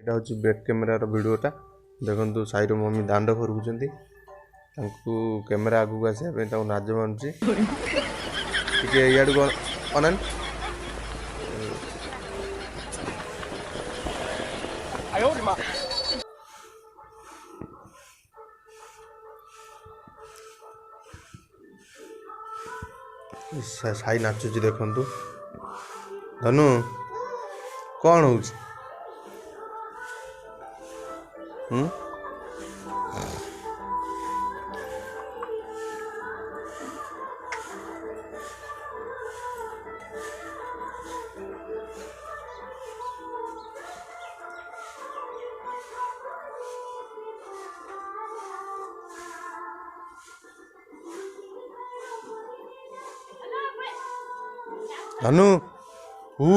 यहाँ हूँ बैक कैमेरार भिडियोटा देखो साईर मम्मी दांड खरकुंट कैमेरा आगू आसा नाज मानुची इाड़ू अनान साई नाचुची देखु धनु कौन हो धनु हु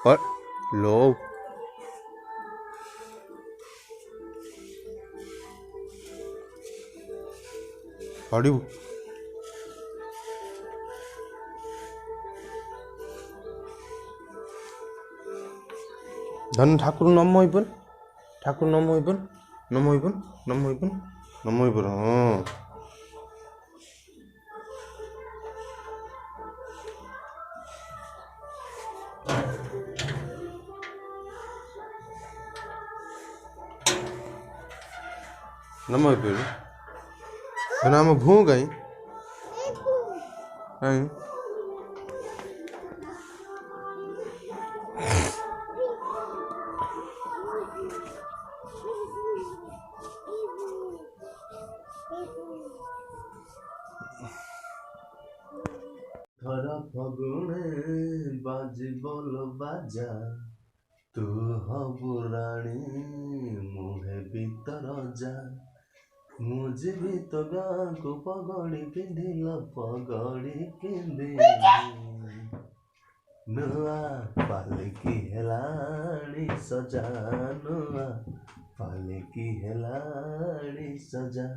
और लो पड़ू धन ठाकुर नम होइबन ठाकुर नम होइबन नम होइबन नम होइबन नम होइबन हाँ नम होइबन धन आम भू गई धरा फगुने बाजी बोल बाजा तू हबु राणी मुहे भीतर जा मुझे भी तो गाँ को पगड़ी पिंधिल पगड़ी पिंधि नुआ पालिकी हेलाणी सजा नुआ पालिकी हेलाणी सजा।